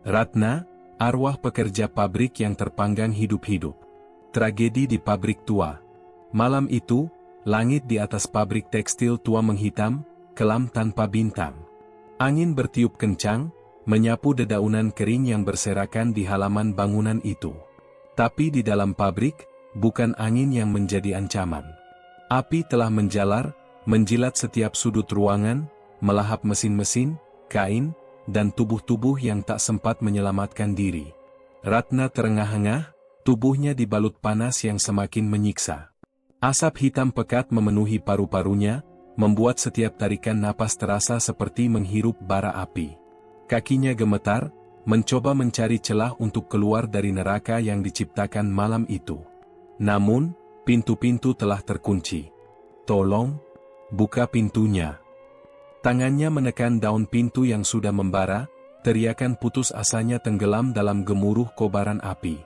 Ratna, arwah pekerja pabrik yang terpanggang hidup-hidup. Tragedi di pabrik tua. Malam itu, langit di atas pabrik tekstil tua menghitam, kelam tanpa bintang. Angin bertiup kencang, menyapu dedaunan kering yang berserakan di halaman bangunan itu. Tapi di dalam pabrik, bukan angin yang menjadi ancaman. Api telah menjalar, menjilat setiap sudut ruangan, melahap mesin-mesin, kain, dan tubuh-tubuh yang tak sempat menyelamatkan diri. Ratna terengah-engah, tubuhnya dibalut panas yang semakin menyiksa. Asap hitam pekat memenuhi paru-parunya, membuat setiap tarikan napas terasa seperti menghirup bara api. Kakinya gemetar, mencoba mencari celah untuk keluar dari neraka yang diciptakan malam itu. Namun, pintu-pintu telah terkunci. "Tolong, buka pintunya." Tangannya menekan daun pintu yang sudah membara, teriakan putus asanya tenggelam dalam gemuruh kobaran api.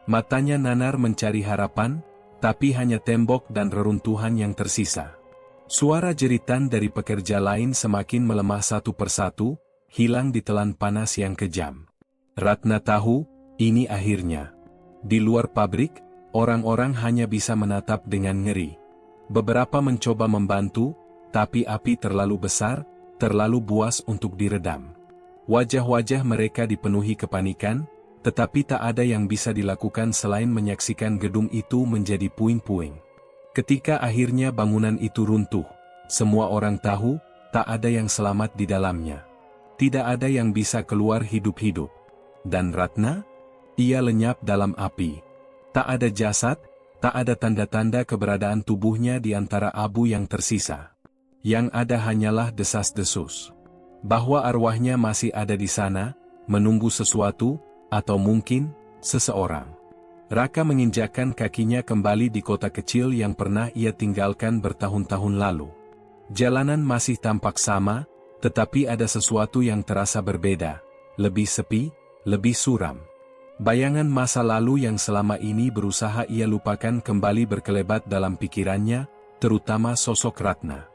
Matanya nanar mencari harapan, tapi hanya tembok dan reruntuhan yang tersisa. Suara jeritan dari pekerja lain semakin melemah satu persatu, hilang ditelan panas yang kejam. Ratna tahu, ini akhirnya. Di luar pabrik, orang-orang hanya bisa menatap dengan ngeri. Beberapa mencoba membantu, tapi api terlalu besar, terlalu buas untuk diredam. Wajah-wajah mereka dipenuhi kepanikan, tetapi tak ada yang bisa dilakukan selain menyaksikan gedung itu menjadi puing-puing. Ketika akhirnya bangunan itu runtuh, semua orang tahu, tak ada yang selamat di dalamnya. Tidak ada yang bisa keluar hidup-hidup. Dan Ratna? Ia lenyap dalam api. Tak ada jasad, tak ada tanda-tanda keberadaan tubuhnya di antara abu yang tersisa. Yang ada hanyalah desas-desus. Bahwa arwahnya masih ada di sana, menunggu sesuatu, atau mungkin, seseorang. Raka menginjakkan kakinya kembali di kota kecil yang pernah ia tinggalkan bertahun-tahun lalu. Jalanan masih tampak sama, tetapi ada sesuatu yang terasa berbeda, lebih sepi, lebih suram. Bayangan masa lalu yang selama ini berusaha ia lupakan kembali berkelebat dalam pikirannya, terutama sosok Ratna.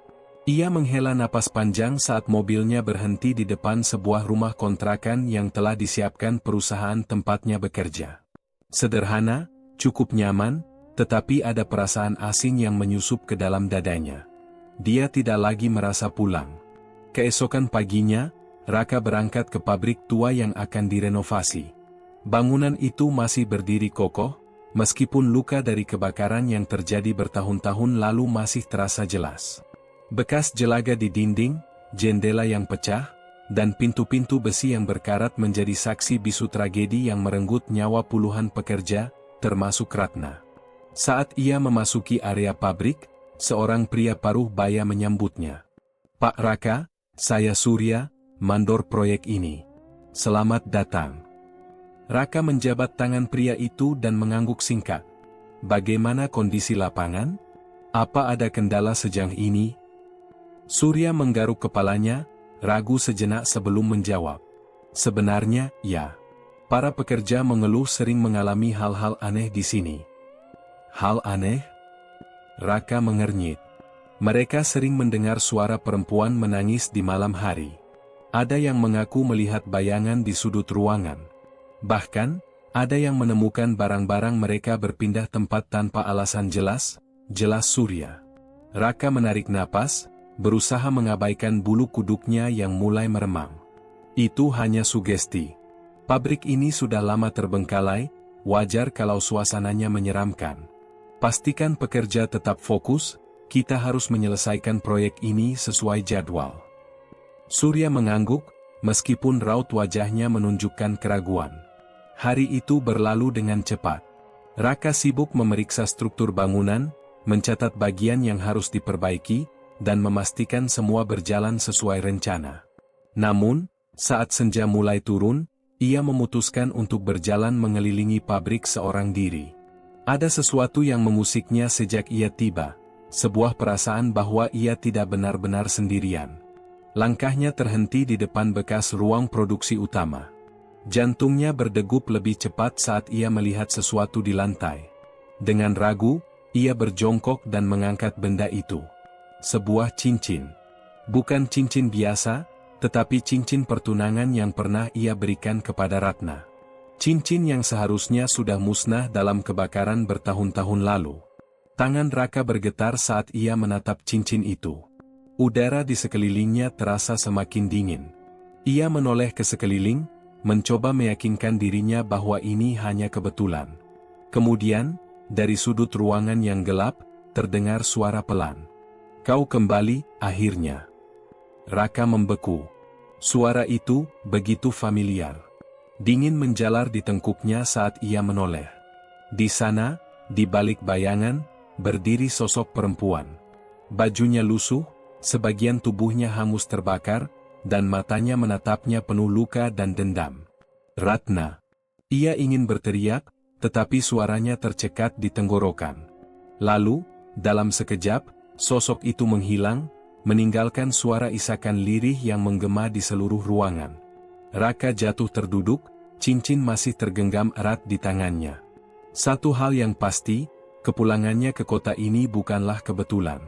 Ia menghela napas panjang saat mobilnya berhenti di depan sebuah rumah kontrakan yang telah disiapkan perusahaan tempatnya bekerja. Sederhana, cukup nyaman, tetapi ada perasaan asing yang menyusup ke dalam dadanya. Dia tidak lagi merasa pulang. Keesokan paginya, Raka berangkat ke pabrik tua yang akan direnovasi. Bangunan itu masih berdiri kokoh, meskipun luka dari kebakaran yang terjadi bertahun-tahun lalu masih terasa jelas. Bekas jelaga di dinding, jendela yang pecah, dan pintu-pintu besi yang berkarat menjadi saksi bisu tragedi yang merenggut nyawa puluhan pekerja, termasuk Ratna. Saat ia memasuki area pabrik, seorang pria paruh baya menyambutnya. "Pak Raka, saya Surya, mandor proyek ini. Selamat datang." Raka menjabat tangan pria itu dan mengangguk singkat. "Bagaimana kondisi lapangan? Apa ada kendala sejauh ini?" Surya menggaruk kepalanya, ragu sejenak sebelum menjawab. "Sebenarnya, ya. Para pekerja mengeluh sering mengalami hal-hal aneh di sini." "Hal aneh?" Raka mengernyit. "Mereka sering mendengar suara perempuan menangis di malam hari. Ada yang mengaku melihat bayangan di sudut ruangan. Bahkan, ada yang menemukan barang-barang mereka berpindah tempat tanpa alasan jelas, jelas Surya." Raka menarik napas, berusaha mengabaikan bulu kuduknya yang mulai meremang. Itu hanya sugesti. Pabrik ini sudah lama terbengkalai, wajar kalau suasananya menyeramkan. Pastikan pekerja tetap fokus, kita harus menyelesaikan proyek ini sesuai jadwal. Surya mengangguk, meskipun raut wajahnya menunjukkan keraguan. Hari itu berlalu dengan cepat. Raka sibuk memeriksa struktur bangunan, mencatat bagian yang harus diperbaiki, dan memastikan semua berjalan sesuai rencana. Namun, saat senja mulai turun, ia memutuskan untuk berjalan mengelilingi pabrik seorang diri. Ada sesuatu yang mengusiknya sejak ia tiba, sebuah perasaan bahwa ia tidak benar-benar sendirian. Langkahnya terhenti di depan bekas ruang produksi utama. Jantungnya berdegup lebih cepat saat ia melihat sesuatu di lantai. Dengan ragu, ia berjongkok dan mengangkat benda itu. Sebuah cincin. Bukan cincin biasa, tetapi cincin pertunangan yang pernah ia berikan kepada Ratna. Cincin yang seharusnya sudah musnah dalam kebakaran bertahun-tahun lalu. Tangan Raka bergetar saat ia menatap cincin itu. Udara di sekelilingnya terasa semakin dingin. Ia menoleh ke sekeliling, mencoba meyakinkan dirinya bahwa ini hanya kebetulan. Kemudian, dari sudut ruangan yang gelap, terdengar suara pelan. "Kau kembali, akhirnya." Raka membeku. Suara itu begitu familiar. Dingin menjalar di tengkuknya saat ia menoleh. Di sana, di balik bayangan, berdiri sosok perempuan. Bajunya lusuh, sebagian tubuhnya hangus terbakar, dan matanya menatapnya penuh luka dan dendam. "Ratna." Ia ingin berteriak, tetapi suaranya tercekat di tenggorokan. Lalu, dalam sekejap, sosok itu menghilang, meninggalkan suara isakan lirih yang menggema di seluruh ruangan. Raka jatuh terduduk, cincin masih tergenggam erat di tangannya. Satu hal yang pasti, kepulangannya ke kota ini bukanlah kebetulan.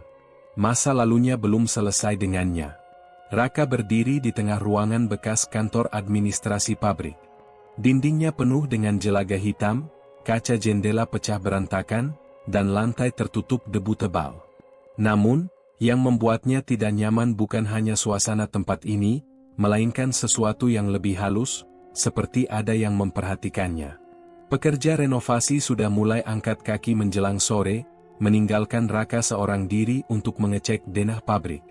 Masa lalunya belum selesai dengannya. Raka berdiri di tengah ruangan bekas kantor administrasi pabrik. Dindingnya penuh dengan jelaga hitam, kaca jendela pecah berantakan, dan lantai tertutup debu tebal. Namun, yang membuatnya tidak nyaman bukan hanya suasana tempat ini, melainkan sesuatu yang lebih halus, seperti ada yang memperhatikannya. Pekerja renovasi sudah mulai angkat kaki menjelang sore, meninggalkan Raka seorang diri untuk mengecek denah pabrik.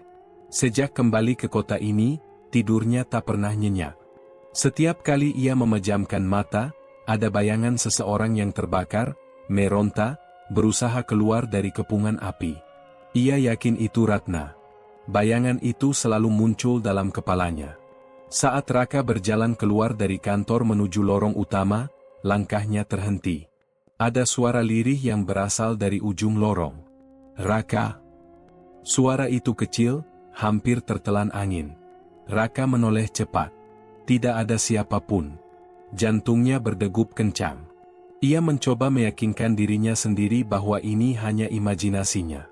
Sejak kembali ke kota ini, tidurnya tak pernah nyenyak. Setiap kali ia memejamkan mata, ada bayangan seseorang yang terbakar, meronta, berusaha keluar dari kepungan api. Ia yakin itu Ratna. Bayangan itu selalu muncul dalam kepalanya. Saat Raka berjalan keluar dari kantor menuju lorong utama, langkahnya terhenti. Ada suara lirih yang berasal dari ujung lorong. "Raka." Suara itu kecil, hampir tertelan angin. Raka menoleh cepat. Tidak ada siapapun. Jantungnya berdegup kencang. Ia mencoba meyakinkan dirinya sendiri bahwa ini hanya imajinasinya.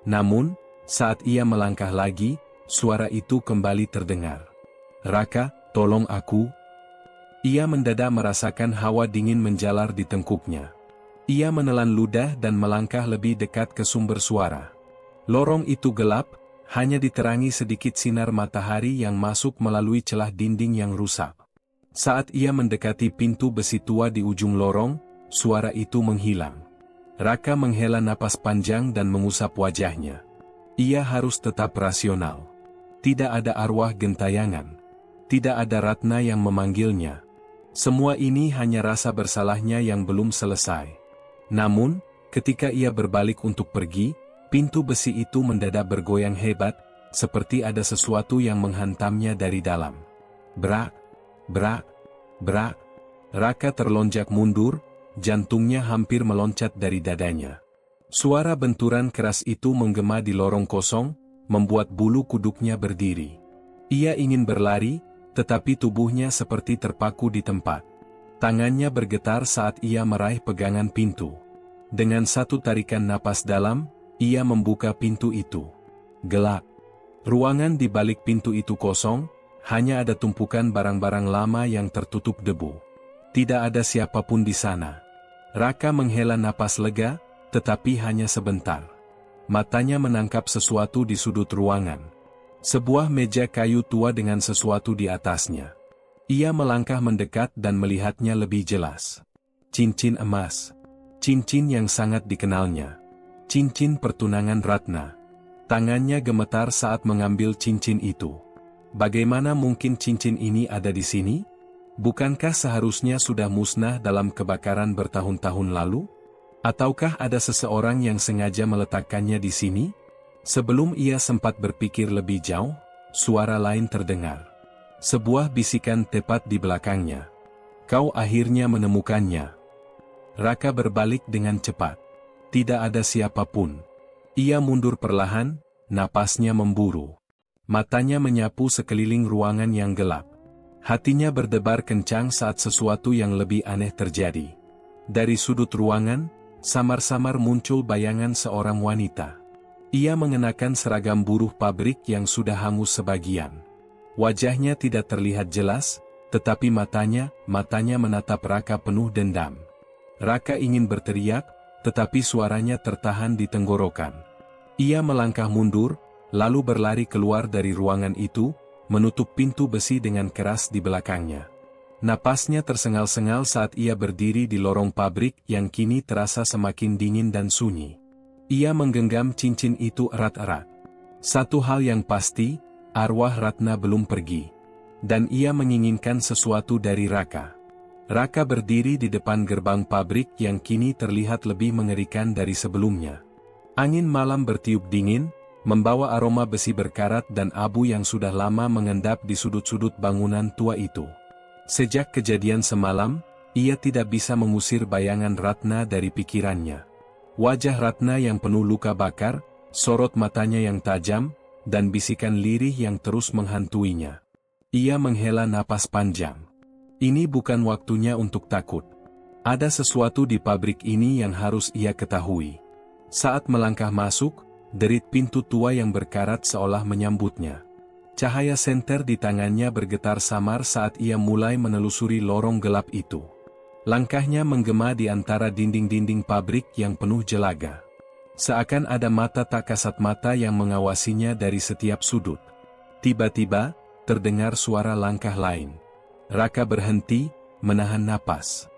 Namun, saat ia melangkah lagi, suara itu kembali terdengar. "Raka, tolong aku." Ia mendadak merasakan hawa dingin menjalar di tengkuknya. Ia menelan ludah dan melangkah lebih dekat ke sumber suara. Lorong itu gelap, hanya diterangi sedikit sinar matahari yang masuk melalui celah dinding yang rusak. Saat ia mendekati pintu besi tua di ujung lorong, suara itu menghilang. Raka menghela napas panjang dan mengusap wajahnya. Ia harus tetap rasional. Tidak ada arwah gentayangan. Tidak ada Ratna yang memanggilnya. Semua ini hanya rasa bersalahnya yang belum selesai. Namun, ketika ia berbalik untuk pergi, pintu besi itu mendadak bergoyang hebat, seperti ada sesuatu yang menghantamnya dari dalam. Brak, brak, brak. Raka terlonjak mundur, jantungnya hampir meloncat dari dadanya. Suara benturan keras itu menggema di lorong kosong, membuat bulu kuduknya berdiri. Ia ingin berlari, tetapi tubuhnya seperti terpaku di tempat. Tangannya bergetar saat ia meraih pegangan pintu. Dengan satu tarikan napas dalam, ia membuka pintu itu. Gelap. Ruangan di balik pintu itu kosong, hanya ada tumpukan barang-barang lama yang tertutup debu. Tidak ada siapapun di sana. Raka menghela napas lega, tetapi hanya sebentar. Matanya menangkap sesuatu di sudut ruangan. Sebuah meja kayu tua dengan sesuatu di atasnya. Ia melangkah mendekat dan melihatnya lebih jelas. Cincin emas. Cincin yang sangat dikenalnya. Cincin pertunangan Ratna. Tangannya gemetar saat mengambil cincin itu. Bagaimana mungkin cincin ini ada di sini? Bukankah seharusnya sudah musnah dalam kebakaran bertahun-tahun lalu? Ataukah ada seseorang yang sengaja meletakkannya di sini? Sebelum ia sempat berpikir lebih jauh, suara lain terdengar. Sebuah bisikan tepat di belakangnya. "Kau akhirnya menemukannya." Raka berbalik dengan cepat. Tidak ada siapapun. Ia mundur perlahan, napasnya memburu. Matanya menyapu sekeliling ruangan yang gelap. Hatinya berdebar kencang saat sesuatu yang lebih aneh terjadi. Dari sudut ruangan, samar-samar muncul bayangan seorang wanita. Ia mengenakan seragam buruh pabrik yang sudah hangus sebagian. Wajahnya tidak terlihat jelas, tetapi matanya menatap Raka penuh dendam. Raka ingin berteriak, tetapi suaranya tertahan di tenggorokan. Ia melangkah mundur, lalu berlari keluar dari ruangan itu, menutup pintu besi dengan keras di belakangnya. Napasnya tersengal-sengal saat ia berdiri di lorong pabrik yang kini terasa semakin dingin dan sunyi. Ia menggenggam cincin itu erat-erat. Satu hal yang pasti, arwah Ratna belum pergi. Dan ia menginginkan sesuatu dari Raka. Raka berdiri di depan gerbang pabrik yang kini terlihat lebih mengerikan dari sebelumnya. Angin malam bertiup dingin, membawa aroma besi berkarat dan abu yang sudah lama mengendap di sudut-sudut bangunan tua itu. Sejak kejadian semalam, ia tidak bisa mengusir bayangan Ratna dari pikirannya. Wajah Ratna yang penuh luka bakar, sorot matanya yang tajam, dan bisikan lirih yang terus menghantuinya. Ia menghela napas panjang. Ini bukan waktunya untuk takut. Ada sesuatu di pabrik ini yang harus ia ketahui. Saat melangkah masuk, derit pintu tua yang berkarat seolah menyambutnya. Cahaya senter di tangannya bergetar samar saat ia mulai menelusuri lorong gelap itu. Langkahnya menggema di antara dinding-dinding pabrik yang penuh jelaga. Seakan ada mata tak kasat mata yang mengawasinya dari setiap sudut. Tiba-tiba, terdengar suara langkah lain. Raka berhenti, menahan napas.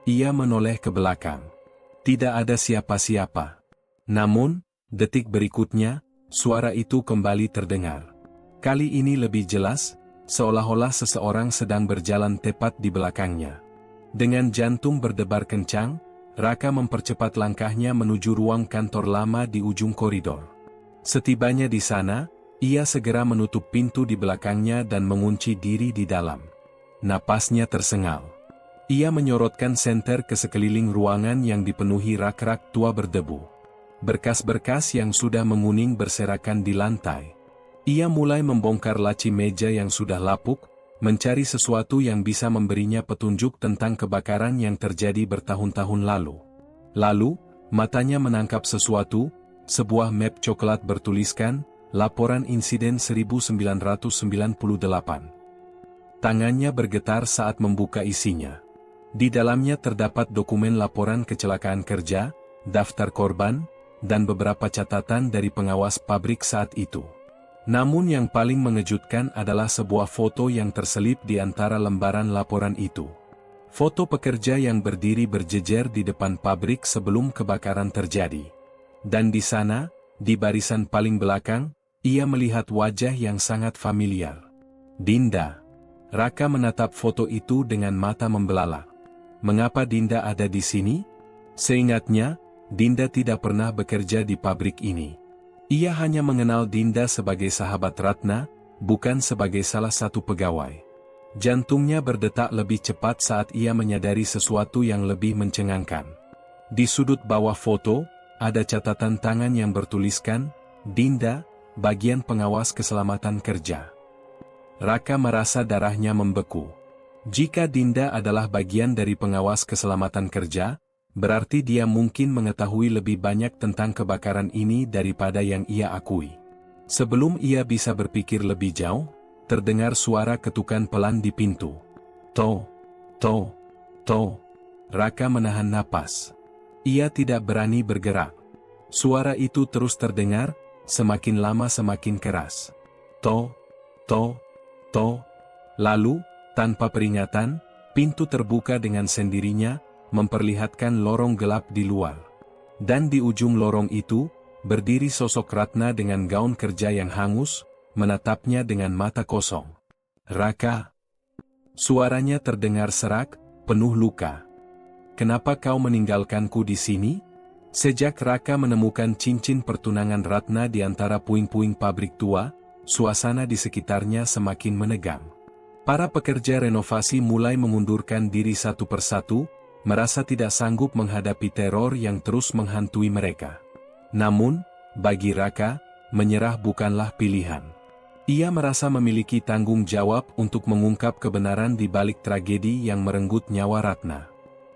Ia menoleh ke belakang. Tidak ada siapa-siapa. Namun, detik berikutnya, suara itu kembali terdengar. Kali ini lebih jelas, seolah-olah seseorang sedang berjalan tepat di belakangnya. Dengan jantung berdebar kencang, Raka mempercepat langkahnya menuju ruang kantor lama di ujung koridor. Setibanya di sana, ia segera menutup pintu di belakangnya dan mengunci diri di dalam. Napasnya tersengal. Ia menyorotkan senter ke sekeliling ruangan yang dipenuhi rak-rak tua berdebu. Berkas-berkas yang sudah menguning berserakan di lantai. Ia mulai membongkar laci meja yang sudah lapuk, mencari sesuatu yang bisa memberinya petunjuk tentang kebakaran yang terjadi bertahun-tahun lalu. Lalu, matanya menangkap sesuatu, sebuah map coklat bertuliskan, Laporan Insiden 1998. Tangannya bergetar saat membuka isinya. Di dalamnya terdapat dokumen laporan kecelakaan kerja, daftar korban, dan beberapa catatan dari pengawas pabrik saat itu. Namun yang paling mengejutkan adalah sebuah foto yang terselip di antara lembaran laporan itu. Foto pekerja yang berdiri berjejer di depan pabrik sebelum kebakaran terjadi. Dan di sana, di barisan paling belakang, ia melihat wajah yang sangat familiar. Dinda. Raka menatap foto itu dengan mata membelalak. Mengapa Dinda ada di sini? Seingatnya, Dinda tidak pernah bekerja di pabrik ini. Ia hanya mengenal Dinda sebagai sahabat Ratna, bukan sebagai salah satu pegawai. Jantungnya berdetak lebih cepat saat ia menyadari sesuatu yang lebih mencengangkan. Di sudut bawah foto, ada catatan tangan yang bertuliskan, Dinda, bagian pengawas keselamatan kerja. Raka merasa darahnya membeku. Jika Dinda adalah bagian dari pengawas keselamatan kerja, berarti dia mungkin mengetahui lebih banyak tentang kebakaran ini daripada yang ia akui. Sebelum ia bisa berpikir lebih jauh, terdengar suara ketukan pelan di pintu. To. Raka menahan napas. Ia tidak berani bergerak. Suara itu terus terdengar, semakin lama semakin keras. To. Lalu, tanpa peringatan, pintu terbuka dengan sendirinya, memperlihatkan lorong gelap di luar. Dan di ujung lorong itu, berdiri sosok Ratna dengan gaun kerja yang hangus, menatapnya dengan mata kosong. Raka. Suaranya terdengar serak, penuh luka. Kenapa kau meninggalkanku di sini? Sejak Raka menemukan cincin pertunangan Ratna di antara puing-puing pabrik tua, suasana di sekitarnya semakin menegang. Para pekerja renovasi mulai mengundurkan diri satu persatu, merasa tidak sanggup menghadapi teror yang terus menghantui mereka. Namun, bagi Raka, menyerah bukanlah pilihan. Ia merasa memiliki tanggung jawab untuk mengungkap kebenaran di balik tragedi yang merenggut nyawa Ratna.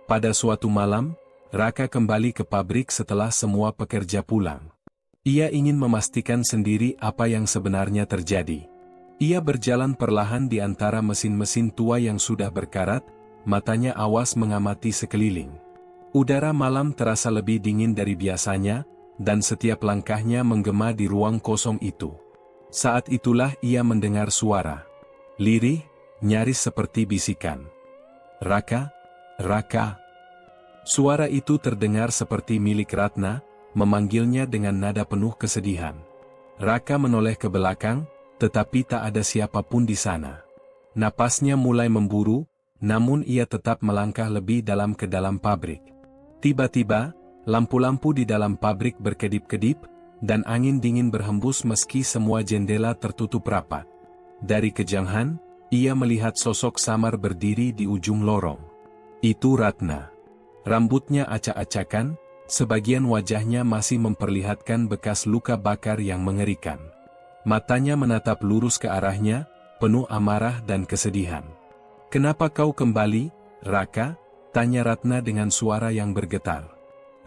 Pada suatu malam, Raka kembali ke pabrik setelah semua pekerja pulang. Ia ingin memastikan sendiri apa yang sebenarnya terjadi. Ia berjalan perlahan di antara mesin-mesin tua yang sudah berkarat, matanya awas mengamati sekeliling. Udara malam terasa lebih dingin dari biasanya, dan setiap langkahnya menggema di ruang kosong itu. Saat itulah ia mendengar suara. Lirih, nyaris seperti bisikan. "Raka, Raka." Suara itu terdengar seperti milik Ratna, memanggilnya dengan nada penuh kesedihan. Raka menoleh ke belakang, tetapi tak ada siapapun di sana. Napasnya mulai memburu, namun ia tetap melangkah lebih dalam ke dalam pabrik. Tiba-tiba, lampu-lampu di dalam pabrik berkedip-kedip, dan angin dingin berhembus meski semua jendela tertutup rapat. Dari kejauhan, ia melihat sosok samar berdiri di ujung lorong. Itu Ratna. Rambutnya acak-acakan, sebagian wajahnya masih memperlihatkan bekas luka bakar yang mengerikan. Matanya menatap lurus ke arahnya, penuh amarah dan kesedihan. "Kenapa kau kembali, Raka?" tanya Ratna dengan suara yang bergetar.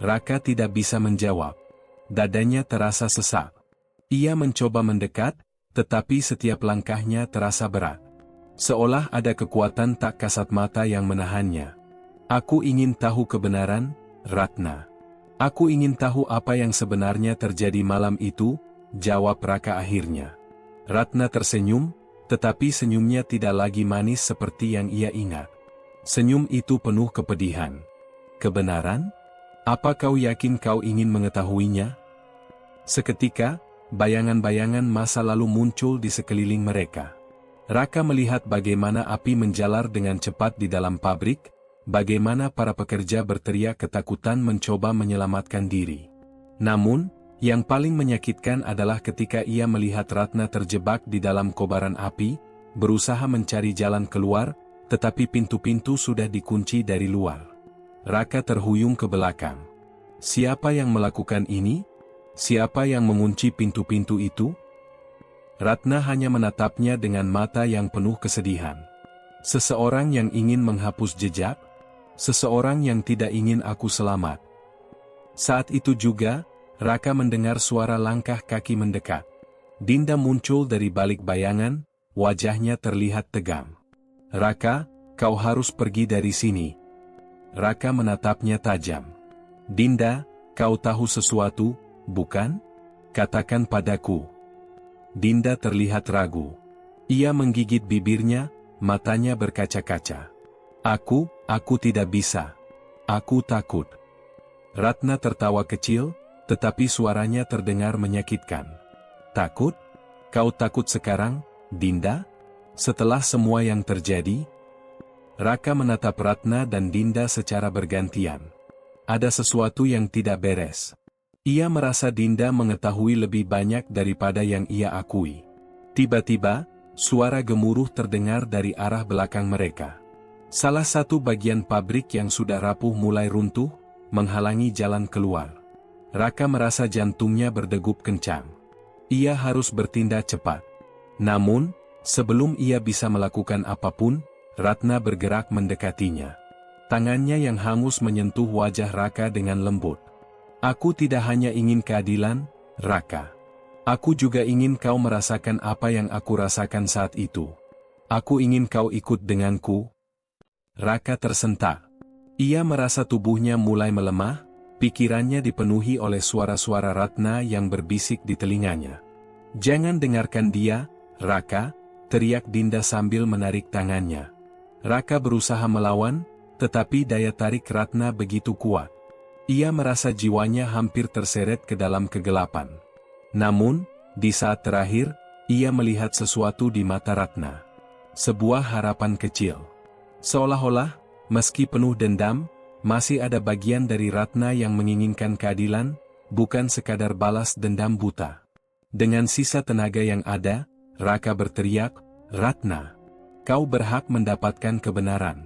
Raka tidak bisa menjawab. Dadanya terasa sesak. Ia mencoba mendekat, tetapi setiap langkahnya terasa berat. Seolah ada kekuatan tak kasat mata yang menahannya. "Aku ingin tahu kebenaran, Ratna. Aku ingin tahu apa yang sebenarnya terjadi malam itu," jawab Raka akhirnya. Ratna tersenyum, tetapi senyumnya tidak lagi manis seperti yang ia ingat. Senyum itu penuh kepedihan. "Kebenaran? Apa kau yakin kau ingin mengetahuinya?" Seketika, bayangan-bayangan masa lalu muncul di sekeliling mereka. Raka melihat bagaimana api menjalar dengan cepat di dalam pabrik, bagaimana para pekerja berteriak ketakutan mencoba menyelamatkan diri. Namun, yang paling menyakitkan adalah ketika ia melihat Ratna terjebak di dalam kobaran api, berusaha mencari jalan keluar, tetapi pintu-pintu sudah dikunci dari luar. Raka terhuyung ke belakang. Siapa yang melakukan ini? Siapa yang mengunci pintu-pintu itu? Ratna hanya menatapnya dengan mata yang penuh kesedihan. Seseorang yang ingin menghapus jejak? Seseorang yang tidak ingin aku selamat. Saat itu juga, Raka mendengar suara langkah kaki mendekat. Dinda muncul dari balik bayangan, wajahnya terlihat tegang. "Raka, kau harus pergi dari sini." Raka menatapnya tajam. "Dinda, kau tahu sesuatu, bukan? Katakan padaku." Dinda terlihat ragu. Ia menggigit bibirnya, matanya berkaca-kaca. Aku tidak bisa. Aku takut." Ratna tertawa kecil, tetapi suaranya terdengar menyakitkan. "Takut? Kau takut sekarang, Dinda? Setelah semua yang terjadi?" Raka menatap Ratna dan Dinda secara bergantian. Ada sesuatu yang tidak beres. Ia merasa Dinda mengetahui lebih banyak daripada yang ia akui. Tiba-tiba, suara gemuruh terdengar dari arah belakang mereka. Salah satu bagian pabrik yang sudah rapuh mulai runtuh, menghalangi jalan keluar. Raka merasa jantungnya berdegup kencang. Ia harus bertindak cepat. Namun, sebelum ia bisa melakukan apapun, Ratna bergerak mendekatinya. Tangannya yang hangus menyentuh wajah Raka dengan lembut. "Aku tidak hanya ingin keadilan, Raka. Aku juga ingin kau merasakan apa yang aku rasakan saat itu. Aku ingin kau ikut denganku." Raka tersentak. Ia merasa tubuhnya mulai melemah, pikirannya dipenuhi oleh suara-suara Ratna yang berbisik di telinganya. "Jangan dengarkan dia, Raka," teriak Dinda sambil menarik tangannya. Raka berusaha melawan, tetapi daya tarik Ratna begitu kuat. Ia merasa jiwanya hampir terseret ke dalam kegelapan. Namun, di saat terakhir, ia melihat sesuatu di mata Ratna. Sebuah harapan kecil. Seolah-olah, meski penuh dendam, masih ada bagian dari Ratna yang menginginkan keadilan, bukan sekadar balas dendam buta. Dengan sisa tenaga yang ada, Raka berteriak, "Ratna, kau berhak mendapatkan kebenaran.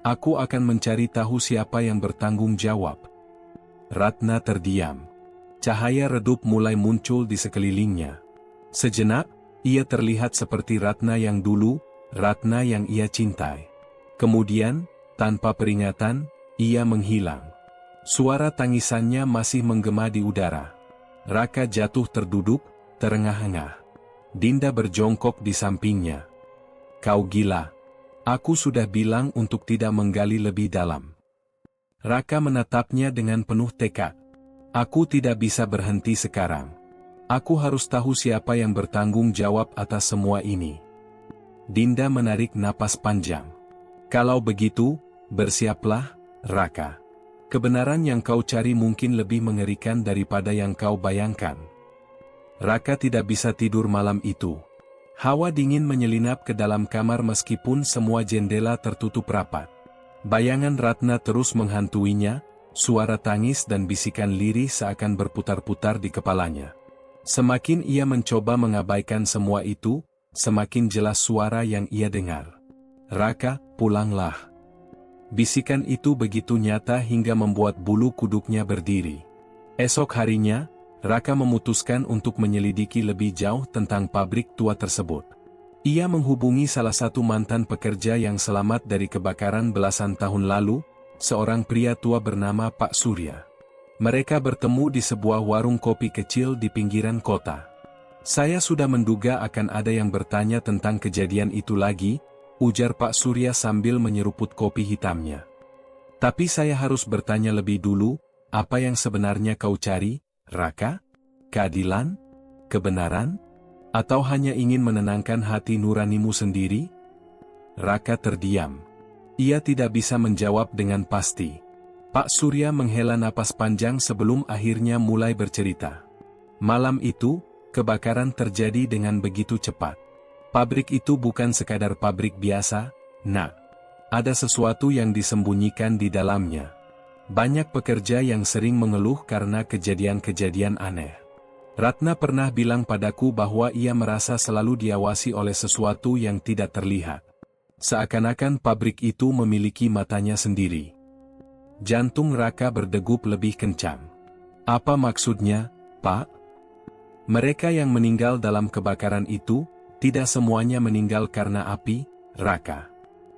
Aku akan mencari tahu siapa yang bertanggung jawab." Ratna terdiam. Cahaya redup mulai muncul di sekelilingnya. Sejenak, ia terlihat seperti Ratna yang dulu, Ratna yang ia cintai. Kemudian, tanpa peringatan, ia menghilang. Suara tangisannya masih menggema di udara. Raka jatuh terduduk, terengah-engah. Dinda berjongkok di sampingnya. Kau gila. Aku sudah bilang untuk tidak menggali lebih dalam. Raka menatapnya dengan penuh tekad. Aku tidak bisa berhenti sekarang. Aku harus tahu siapa yang bertanggung jawab atas semua ini. Dinda menarik napas panjang. Kalau begitu, bersiaplah, Raka. Kebenaran yang kau cari mungkin lebih mengerikan daripada yang kau bayangkan. Raka tidak bisa tidur malam itu. Hawa dingin menyelinap ke dalam kamar meskipun semua jendela tertutup rapat. Bayangan Ratna terus menghantuinya, suara tangis dan bisikan lirih seakan berputar-putar di kepalanya. Semakin ia mencoba mengabaikan semua itu, semakin jelas suara yang ia dengar. Raka, pulanglah. Bisikan itu begitu nyata hingga membuat bulu kuduknya berdiri. Esok harinya, Raka memutuskan untuk menyelidiki lebih jauh tentang pabrik tua tersebut. Ia menghubungi salah satu mantan pekerja yang selamat dari kebakaran belasan tahun lalu, seorang pria tua bernama Pak Surya. Mereka bertemu di sebuah warung kopi kecil di pinggiran kota. Saya sudah menduga akan ada yang bertanya tentang kejadian itu lagi, ujar Pak Surya sambil menyeruput kopi hitamnya. Tapi saya harus bertanya lebih dulu, apa yang sebenarnya kau cari, Raka? Keadilan? Kebenaran? Atau hanya ingin menenangkan hati nuranimu sendiri? Raka terdiam. Ia tidak bisa menjawab dengan pasti. Pak Surya menghela napas panjang sebelum akhirnya mulai bercerita. Malam itu, kebakaran terjadi dengan begitu cepat. Pabrik itu bukan sekadar pabrik biasa, Nak. Ada sesuatu yang disembunyikan di dalamnya. Banyak pekerja yang sering mengeluh karena kejadian-kejadian aneh. Ratna pernah bilang padaku bahwa ia merasa selalu diawasi oleh sesuatu yang tidak terlihat. Seakan-akan pabrik itu memiliki matanya sendiri. Jantung Raka berdegup lebih kencang. Apa maksudnya, Pak? Mereka yang meninggal dalam kebakaran itu, tidak semuanya meninggal karena api, Raka.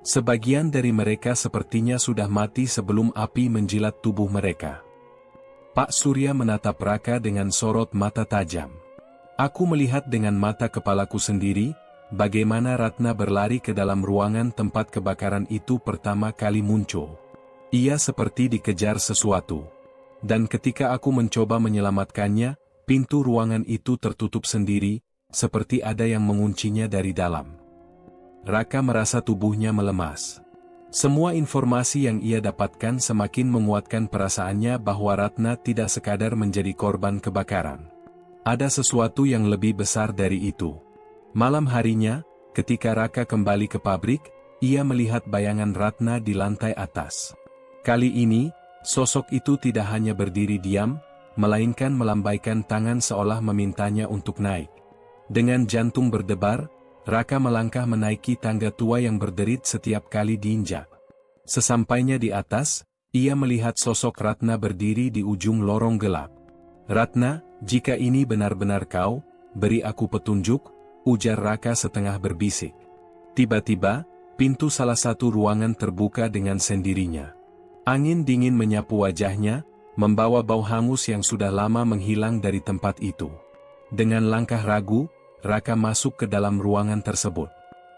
Sebagian dari mereka sepertinya sudah mati sebelum api menjilat tubuh mereka. Pak Surya menatap Raka dengan sorot mata tajam. Aku melihat dengan mata kepalaku sendiri, bagaimana Ratna berlari ke dalam ruangan tempat kebakaran itu pertama kali muncul. Ia seperti dikejar sesuatu. Dan ketika aku mencoba menyelamatkannya, pintu ruangan itu tertutup sendiri, seperti ada yang menguncinya dari dalam. Raka merasa tubuhnya melemas. Semua informasi yang ia dapatkan semakin menguatkan perasaannya bahwa Ratna tidak sekadar menjadi korban kebakaran. Ada sesuatu yang lebih besar dari itu. Malam harinya, ketika Raka kembali ke pabrik, ia melihat bayangan Ratna di lantai atas. Kali ini, sosok itu tidak hanya berdiri diam, melainkan melambaikan tangan seolah memintanya untuk naik. Dengan jantung berdebar, Raka melangkah menaiki tangga tua yang berderit setiap kali diinjak. Sesampainya di atas, ia melihat sosok Ratna berdiri di ujung lorong gelap. Ratna, jika ini benar-benar kau, beri aku petunjuk, ujar Raka setengah berbisik. Tiba-tiba, pintu salah satu ruangan terbuka dengan sendirinya. Angin dingin menyapu wajahnya, membawa bau hangus yang sudah lama menghilang dari tempat itu. Dengan langkah ragu, Raka masuk ke dalam ruangan tersebut.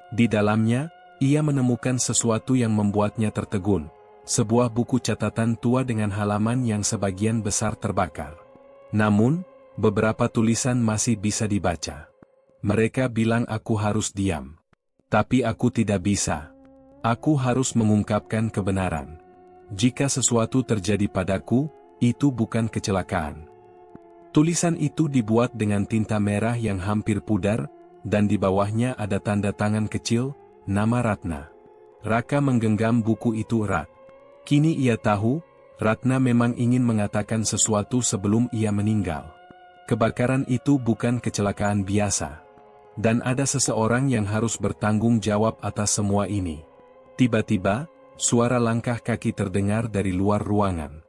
Di dalamnya, ia menemukan sesuatu yang membuatnya tertegun. Sebuah buku catatan tua dengan halaman yang sebagian besar terbakar. Namun, beberapa tulisan masih bisa dibaca. Mereka bilang aku harus diam. Tapi aku tidak bisa. Aku harus mengungkapkan kebenaran. Jika sesuatu terjadi padaku, itu bukan kecelakaan. Tulisan itu dibuat dengan tinta merah yang hampir pudar, dan di bawahnya ada tanda tangan kecil, nama Ratna. Raka menggenggam buku itu erat. Kini ia tahu, Ratna memang ingin mengatakan sesuatu sebelum ia meninggal. Kebakaran itu bukan kecelakaan biasa. Dan ada seseorang yang harus bertanggung jawab atas semua ini. Tiba-tiba, suara langkah kaki terdengar dari luar ruangan.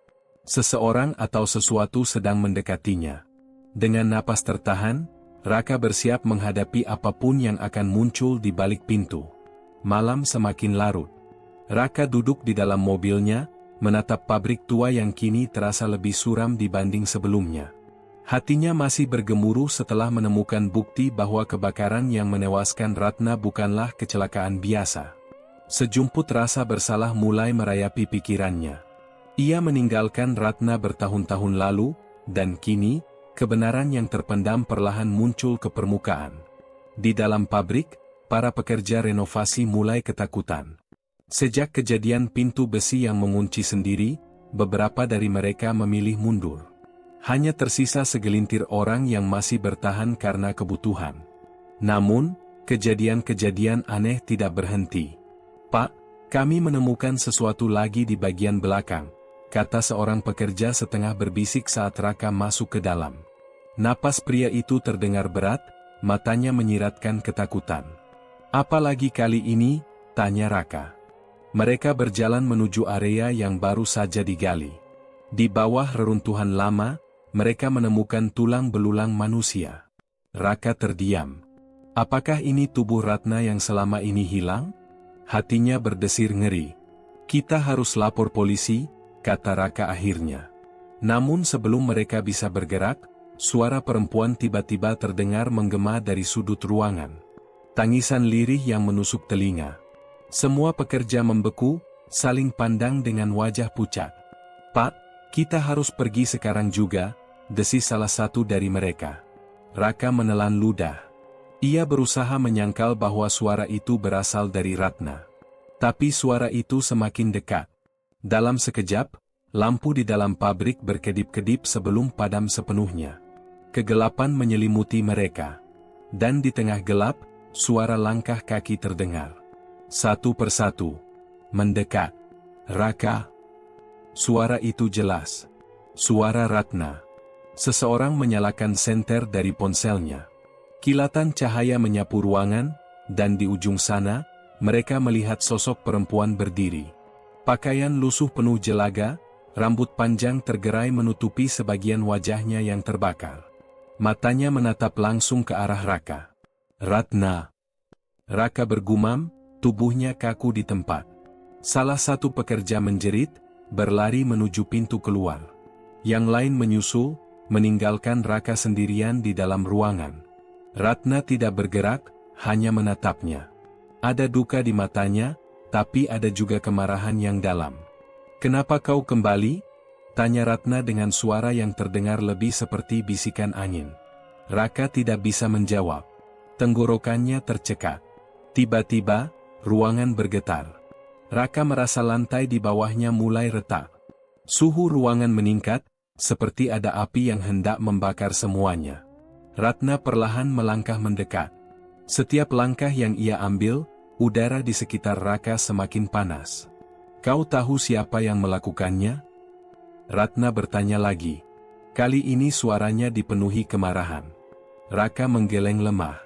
Seseorang atau sesuatu sedang mendekatinya. Dengan napas tertahan, Raka bersiap menghadapi apapun yang akan muncul di balik pintu. Malam semakin larut. Raka duduk di dalam mobilnya, menatap pabrik tua yang kini terasa lebih suram dibanding sebelumnya. Hatinya masih bergemuruh setelah menemukan bukti bahwa kebakaran yang menewaskan Ratna bukanlah kecelakaan biasa. Sejumput rasa bersalah mulai merayapi pikirannya. Ia meninggalkan Ratna bertahun-tahun lalu, dan kini, kebenaran yang terpendam perlahan muncul ke permukaan. Di dalam pabrik, para pekerja renovasi mulai ketakutan. Sejak kejadian pintu besi yang mengunci sendiri, beberapa dari mereka memilih mundur. Hanya tersisa segelintir orang yang masih bertahan karena kebutuhan. Namun, kejadian-kejadian aneh tidak berhenti. "Pak, kami menemukan sesuatu lagi di bagian belakang," kata seorang pekerja setengah berbisik saat Raka masuk ke dalam. Napas pria itu terdengar berat, matanya menyiratkan ketakutan. "Apalagi kali ini?" tanya Raka. Mereka berjalan menuju area yang baru saja digali. Di bawah reruntuhan lama, mereka menemukan tulang belulang manusia. Raka terdiam. Apakah ini tubuh Ratna yang selama ini hilang? Hatinya berdesir ngeri. "Kita harus lapor polisi," kata Raka akhirnya. Namun sebelum mereka bisa bergerak, suara perempuan tiba-tiba terdengar menggema dari sudut ruangan. Tangisan lirih yang menusuk telinga. Semua pekerja membeku, saling pandang dengan wajah pucat. "Pak, kita harus pergi sekarang juga," desis salah satu dari mereka. Raka menelan ludah. Ia berusaha menyangkal bahwa suara itu berasal dari Ratna. Tapi suara itu semakin dekat. Dalam sekejap, lampu di dalam pabrik berkedip-kedip sebelum padam sepenuhnya. Kegelapan menyelimuti mereka. Dan di tengah gelap, suara langkah kaki terdengar. Satu persatu. Mendekat. "Raka." Suara itu jelas. Suara Ratna. Seseorang menyalakan senter dari ponselnya. Kilatan cahaya menyapu ruangan, dan di ujung sana, mereka melihat sosok perempuan berdiri. Pakaian lusuh penuh jelaga, rambut panjang tergerai menutupi sebagian wajahnya yang terbakar. Matanya menatap langsung ke arah Raka. "Ratna." Raka bergumam, tubuhnya kaku di tempat. Salah satu pekerja menjerit, berlari menuju pintu keluar. Yang lain menyusul, meninggalkan Raka sendirian di dalam ruangan. Ratna tidak bergerak, hanya menatapnya. Ada duka di matanya, tapi ada juga kemarahan yang dalam. "Kenapa kau kembali?" tanya Ratna dengan suara yang terdengar lebih seperti bisikan angin. Raka tidak bisa menjawab. Tenggorokannya tercekat. Tiba-tiba, ruangan bergetar. Raka merasa lantai di bawahnya mulai retak. Suhu ruangan meningkat, seperti ada api yang hendak membakar semuanya. Ratna perlahan melangkah mendekat. Setiap langkah yang ia ambil, udara di sekitar Raka semakin panas. "Kau tahu siapa yang melakukannya?" Ratna bertanya lagi. Kali ini suaranya dipenuhi kemarahan. Raka menggeleng lemah.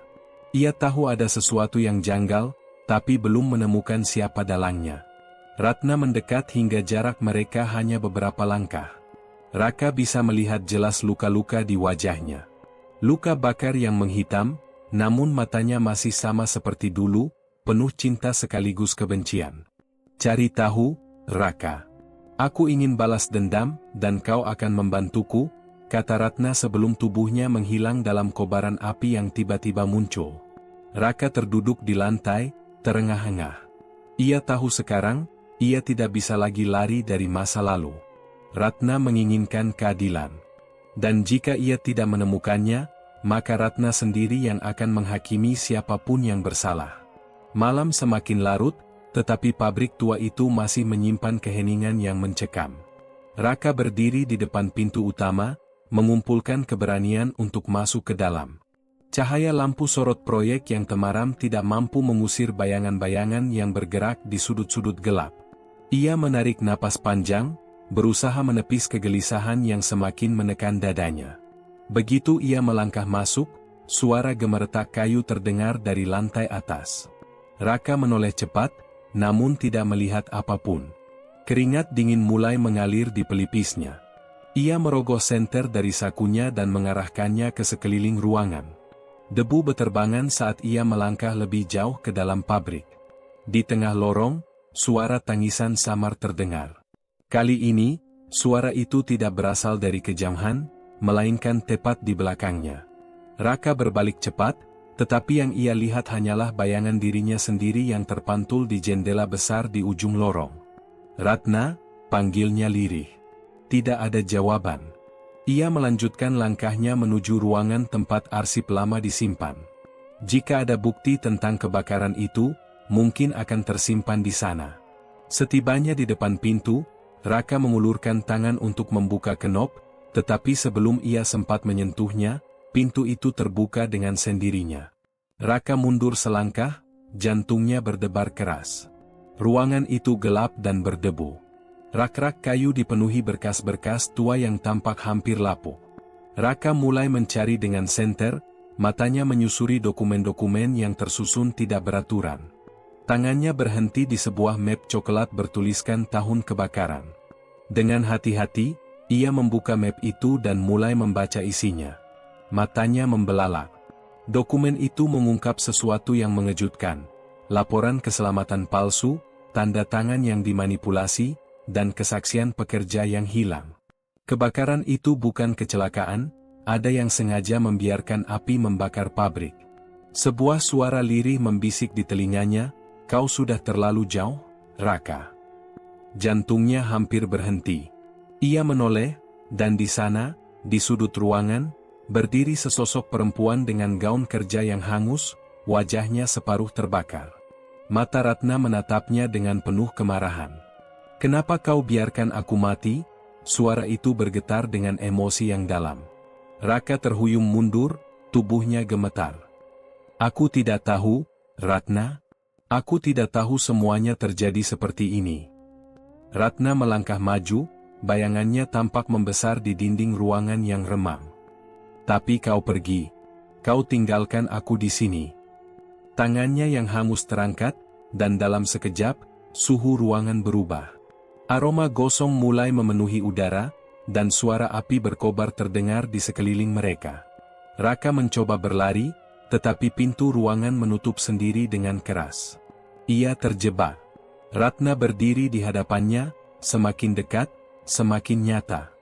Ia tahu ada sesuatu yang janggal, tapi belum menemukan siapa dalangnya. Ratna mendekat hingga jarak mereka hanya beberapa langkah. Raka bisa melihat jelas luka-luka di wajahnya. Luka bakar yang menghitam, namun matanya masih sama seperti dulu, penuh cinta sekaligus kebencian. "Cari tahu, Raka. Aku ingin balas dendam, dan kau akan membantuku," kata Ratna sebelum tubuhnya menghilang dalam kobaran api yang tiba-tiba muncul. Raka terduduk di lantai, terengah-engah. Ia tahu sekarang, ia tidak bisa lagi lari dari masa lalu. Ratna menginginkan keadilan. Dan jika ia tidak menemukannya, maka Ratna sendiri yang akan menghakimi siapapun yang bersalah. Malam semakin larut, tetapi pabrik tua itu masih menyimpan keheningan yang mencekam. Raka berdiri di depan pintu utama, mengumpulkan keberanian untuk masuk ke dalam. Cahaya lampu sorot proyek yang temaram tidak mampu mengusir bayangan-bayangan yang bergerak di sudut-sudut gelap. Ia menarik napas panjang, berusaha menepis kegelisahan yang semakin menekan dadanya. Begitu ia melangkah masuk, suara gemeretak kayu terdengar dari lantai atas. Raka menoleh cepat, namun tidak melihat apapun. Keringat dingin mulai mengalir di pelipisnya. Ia merogoh senter dari sakunya dan mengarahkannya ke sekeliling ruangan. Debu beterbangan saat ia melangkah lebih jauh ke dalam pabrik. Di tengah lorong, suara tangisan samar terdengar. Kali ini, suara itu tidak berasal dari kejauhan, melainkan tepat di belakangnya. Raka berbalik cepat, tetapi yang ia lihat hanyalah bayangan dirinya sendiri yang terpantul di jendela besar di ujung lorong. "Ratna," panggilnya lirih. Tidak ada jawaban. Ia melanjutkan langkahnya menuju ruangan tempat arsip lama disimpan. Jika ada bukti tentang kebakaran itu, mungkin akan tersimpan di sana. Setibanya di depan pintu, Raka mengulurkan tangan untuk membuka kenop, tetapi sebelum ia sempat menyentuhnya, pintu itu terbuka dengan sendirinya. Raka mundur selangkah, jantungnya berdebar keras. Ruangan itu gelap dan berdebu. Rak-rak kayu dipenuhi berkas-berkas tua yang tampak hampir lapuk. Raka mulai mencari dengan senter, matanya menyusuri dokumen-dokumen yang tersusun tidak beraturan. Tangannya berhenti di sebuah map coklat bertuliskan tahun kebakaran. Dengan hati-hati, ia membuka map itu dan mulai membaca isinya. Matanya membelalak. Dokumen itu mengungkap sesuatu yang mengejutkan. Laporan keselamatan palsu, tanda tangan yang dimanipulasi, dan kesaksian pekerja yang hilang. Kebakaran itu bukan kecelakaan, ada yang sengaja membiarkan api membakar pabrik. Sebuah suara lirih membisik di telinganya, "Kau sudah terlalu jauh, Raka." Jantungnya hampir berhenti. Ia menoleh, dan di sana, di sudut ruangan, berdiri sesosok perempuan dengan gaun kerja yang hangus, wajahnya separuh terbakar. Mata Ratna menatapnya dengan penuh kemarahan. "Kenapa kau biarkan aku mati?" Suara itu bergetar dengan emosi yang dalam. Raka terhuyung mundur, tubuhnya gemetar. "Aku tidak tahu, Ratna. Aku tidak tahu semuanya terjadi seperti ini." Ratna melangkah maju, bayangannya tampak membesar di dinding ruangan yang remang. "Tapi kau pergi. Kau tinggalkan aku di sini." Tangannya yang hangus terangkat, dan dalam sekejap, suhu ruangan berubah. Aroma gosong mulai memenuhi udara, dan suara api berkobar terdengar di sekeliling mereka. Raka mencoba berlari, tetapi pintu ruangan menutup sendiri dengan keras. Ia terjebak. Ratna berdiri di hadapannya, semakin dekat, semakin nyata.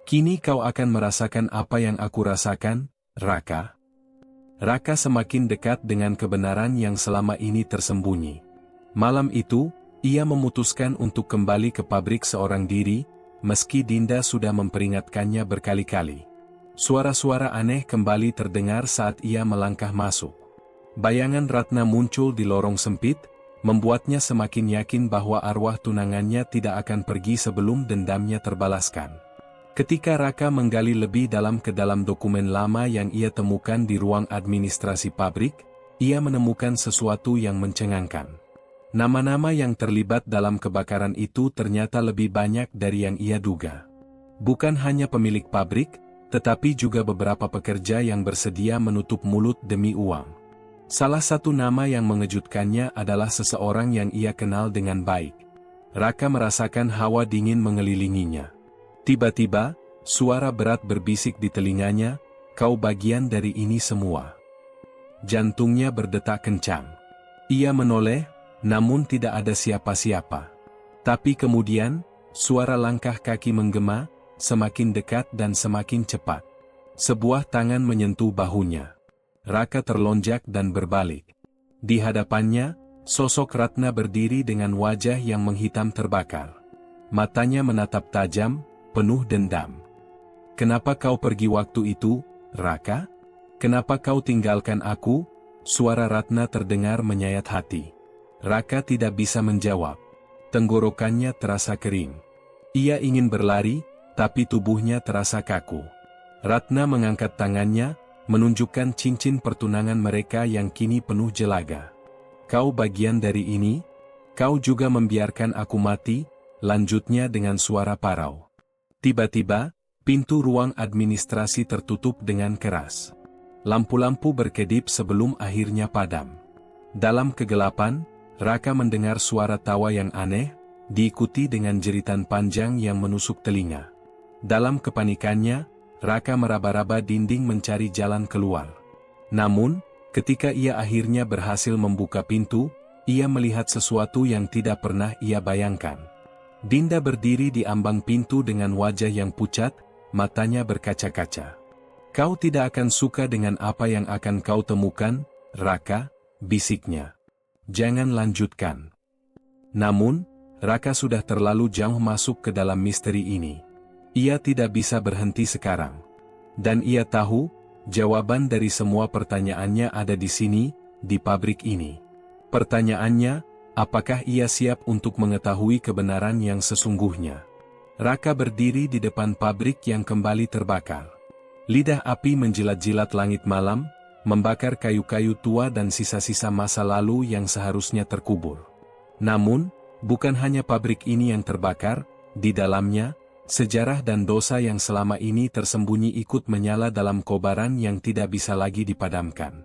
"Kini kau akan merasakan apa yang aku rasakan, Raka." Raka semakin dekat dengan kebenaran yang selama ini tersembunyi. Malam itu, ia memutuskan untuk kembali ke pabrik seorang diri, meski Dinda sudah memperingatkannya berkali-kali. Suara-suara aneh kembali terdengar saat ia melangkah masuk. Bayangan Ratna muncul di lorong sempit, membuatnya semakin yakin bahwa arwah tunangannya tidak akan pergi sebelum dendamnya terbalaskan. Ketika Raka menggali lebih dalam ke dalam dokumen lama yang ia temukan di ruang administrasi pabrik, ia menemukan sesuatu yang mencengangkan. Nama-nama yang terlibat dalam kebakaran itu ternyata lebih banyak dari yang ia duga. Bukan hanya pemilik pabrik, tetapi juga beberapa pekerja yang bersedia menutup mulut demi uang. Salah satu nama yang mengejutkannya adalah seseorang yang ia kenal dengan baik. Raka merasakan hawa dingin mengelilinginya. Tiba-tiba, suara berat berbisik di telinganya, "Kau bagian dari ini semua." Jantungnya berdetak kencang. Ia menoleh, namun tidak ada siapa-siapa. Tapi kemudian, suara langkah kaki menggema, semakin dekat dan semakin cepat. Sebuah tangan menyentuh bahunya. Raka terlonjak dan berbalik. Di hadapannya, sosok Ratna berdiri dengan wajah yang menghitam terbakar. Matanya menatap tajam, penuh dendam. "Kenapa kau pergi waktu itu, Raka? Kenapa kau tinggalkan aku?" Suara Ratna terdengar menyayat hati. Raka tidak bisa menjawab. Tenggorokannya terasa kering. Ia ingin berlari, tapi tubuhnya terasa kaku. Ratna mengangkat tangannya, menunjukkan cincin pertunangan mereka yang kini penuh jelaga. "Kau bagian dari ini? Kau juga membiarkan aku mati?" lanjutnya dengan suara parau. Tiba-tiba, pintu ruang administrasi tertutup dengan keras. Lampu-lampu berkedip sebelum akhirnya padam. Dalam kegelapan, Raka mendengar suara tawa yang aneh, diikuti dengan jeritan panjang yang menusuk telinga. Dalam kepanikannya, Raka meraba-raba dinding mencari jalan keluar. Namun, ketika ia akhirnya berhasil membuka pintu, ia melihat sesuatu yang tidak pernah ia bayangkan. Dinda berdiri di ambang pintu dengan wajah yang pucat, matanya berkaca-kaca. Kau tidak akan suka dengan apa yang akan kau temukan, Raka, bisiknya. Jangan lanjutkan. Namun, Raka sudah terlalu jauh masuk ke dalam misteri ini. Ia tidak bisa berhenti sekarang. Dan ia tahu, jawaban dari semua pertanyaannya ada di sini, di pabrik ini. Pertanyaannya, apakah ia siap untuk mengetahui kebenaran yang sesungguhnya? Raka berdiri di depan pabrik yang kembali terbakar. Lidah api menjilat-jilat langit malam, membakar kayu-kayu tua dan sisa-sisa masa lalu yang seharusnya terkubur. Namun, bukan hanya pabrik ini yang terbakar, di dalamnya, sejarah dan dosa yang selama ini tersembunyi ikut menyala dalam kobaran yang tidak bisa lagi dipadamkan.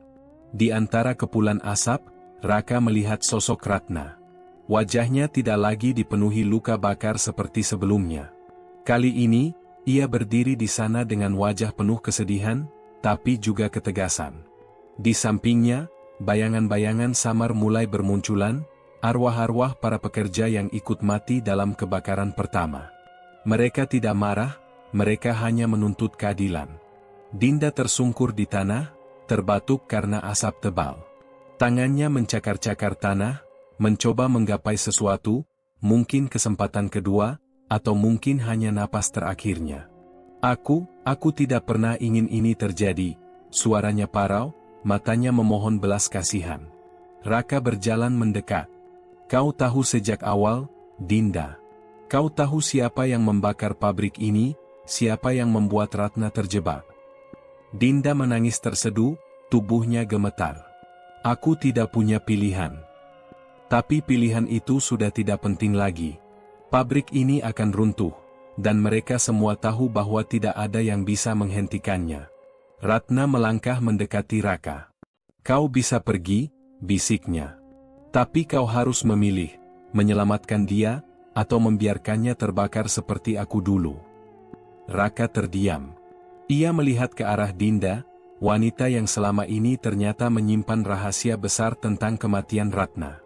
Di antara kepulan asap, Raka melihat sosok Ratna. Wajahnya tidak lagi dipenuhi luka bakar seperti sebelumnya. Kali ini, ia berdiri di sana dengan wajah penuh kesedihan, tapi juga ketegasan. Di sampingnya, bayangan-bayangan samar mulai bermunculan, arwah-arwah para pekerja yang ikut mati dalam kebakaran pertama. Mereka tidak marah, mereka hanya menuntut keadilan. Dinda tersungkur di tanah, terbatuk karena asap tebal. Tangannya mencakar-cakar tanah, mencoba menggapai sesuatu, mungkin kesempatan kedua, atau mungkin hanya napas terakhirnya. Aku tidak pernah ingin ini terjadi, suaranya parau, matanya memohon belas kasihan. Raka berjalan mendekat. Kau tahu sejak awal, Dinda. Kau tahu siapa yang membakar pabrik ini, siapa yang membuat Ratna terjebak. Dinda menangis terseduh, tubuhnya gemetar. Aku tidak punya pilihan. Tapi pilihan itu sudah tidak penting lagi. Pabrik ini akan runtuh, dan mereka semua tahu bahwa tidak ada yang bisa menghentikannya. Ratna melangkah mendekati Raka. Kau bisa pergi, bisiknya. Tapi kau harus memilih, menyelamatkan dia, atau membiarkannya terbakar seperti aku dulu. Raka terdiam. Ia melihat ke arah Dinda, wanita yang selama ini ternyata menyimpan rahasia besar tentang kematian Ratna.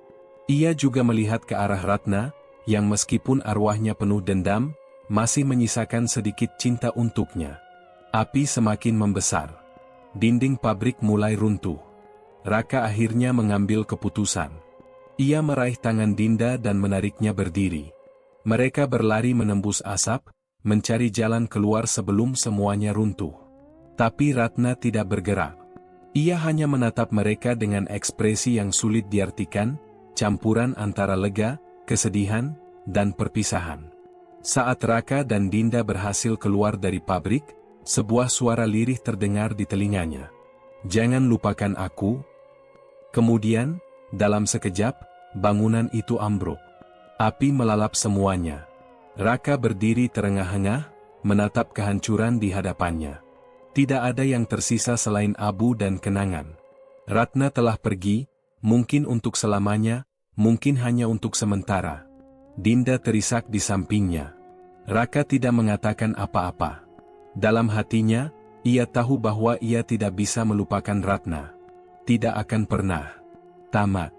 Ia juga melihat ke arah Ratna, yang meskipun arwahnya penuh dendam, masih menyisakan sedikit cinta untuknya. Api semakin membesar. Dinding pabrik mulai runtuh. Raka akhirnya mengambil keputusan. Ia meraih tangan Dinda dan menariknya berdiri. Mereka berlari menembus asap, mencari jalan keluar sebelum semuanya runtuh. Tapi Ratna tidak bergerak. Ia hanya menatap mereka dengan ekspresi yang sulit diartikan, campuran antara lega, kesedihan, dan perpisahan. Saat Raka dan Dinda berhasil keluar dari pabrik, sebuah suara lirih terdengar di telinganya. Jangan lupakan aku. Kemudian, dalam sekejap, bangunan itu ambruk. Api melalap semuanya. Raka berdiri terengah-engah, menatap kehancuran di hadapannya. Tidak ada yang tersisa selain abu dan kenangan. Ratna telah pergi, mungkin untuk selamanya, mungkin hanya untuk sementara. Dinda terisak di sampingnya. Raka tidak mengatakan apa-apa. Dalam hatinya, ia tahu bahwa ia tidak bisa melupakan Ratna. Tidak akan pernah. Tamat.